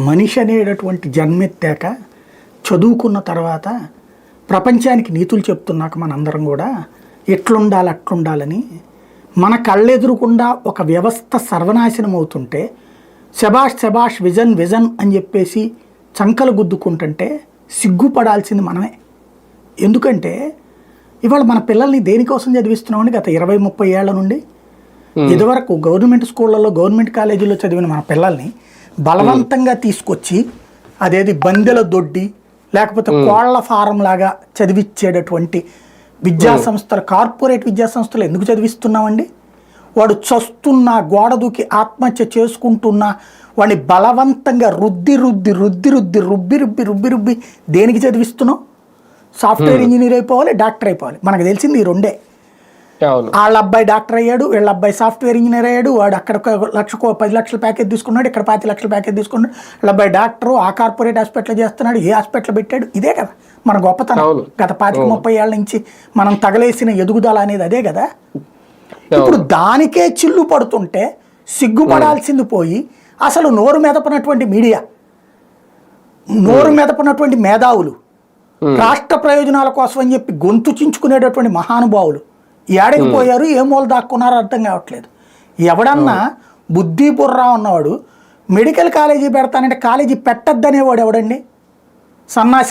మనిషి అనేటటువంటి జన్మెత్తాక చదువుకున్న తర్వాత ప్రపంచానికి నీతులు చెప్తున్నాక మనందరం కూడా ఎట్లుండాలి అట్లుండాలని మన కళ్ళెదురుకుండా ఒక వ్యవస్థ సర్వనాశనం అవుతుంటే శబాష్ శబాష్ విజన్ విజన్ అని చెప్పేసి చంకలు గుద్దుకుంటుంటే సిగ్గుపడాల్సింది మనమే. ఎందుకంటే ఇవాళ మన పిల్లల్ని దేనికోసం చదివిస్తున్నామని గత 20-30 ఏళ్ల నుండి ఇదివరకు గవర్నమెంట్ స్కూళ్ళల్లో గవర్నమెంట్ కాలేజీల్లో చదివిన మన పిల్లల్ని బలవంతంగా తీసుకొచ్చి అదేది బందెల దొడ్డి లేకపోతే కోళ్ల ఫారం లాగా చదివించేటటువంటి విద్యా సంస్థలు, కార్పొరేట్ విద్యా సంస్థలు ఎందుకు చదివిస్తున్నామండి? వాడు చస్తున్నా, గోడ దూకి ఆత్మహత్య చేసుకుంటున్నా వాడిని బలవంతంగా రుద్ది రుద్ది రుద్ది రుద్ది రుబ్బి రుబ్బి రుబ్బి రుబ్బి దేనికి చదివిస్తున్నాం? సాఫ్ట్వేర్ ఇంజనీర్ అయిపోవాలి, డాక్టర్ అయిపోవాలి. మనకు తెలిసింది ఈ రెండే. వాళ్ళ అబ్బాయి డాక్టర్ అయ్యాడు, వీళ్ళ అబ్బాయి సాఫ్ట్వేర్ ఇంజనీర్ అయ్యాడు, వాడు అక్కడ 10 లక్షల ప్యాకేజ్ తీసుకున్నాడు, ఇక్కడ 5 లక్షల ప్యాకేజ్ తీసుకున్నాడు, వీళ్ళ అబ్బాయి డాక్టరు ఆ కార్పొరేట్ హాస్పిటల్ చేస్తున్నాడు, ఏ హాస్పిటల్ పెట్టాడు. ఇదే కదా మన గొప్పతనం. గత 25-30 ఏళ్ల నుంచి మనం తగలేసిన ఎదుగుదల అనేది అదే కదా. ఇప్పుడు దానికే చిల్లు పడుతుంటే సిగ్గుపడాల్సింది పోయి అసలు నోరు మెదపనటువంటి మీడియా, నోరు మెదపనటువంటి మేధావులు, రాష్ట్ర ప్రయోజనాల కోసం అని చెప్పి గొంతు చించుకునేటటువంటి మహానుభావులు ఏడకి పోయారు, ఏ మూల దాక్కున్నారో అర్థం కావట్లేదు. ఎవడన్నా బుద్ధి బుర్రా ఉన్నవాడు మెడికల్ కాలేజీ పెడతానంటే కాలేజీ పెట్టద్దనేవాడు ఎవడండి? సన్నాసి.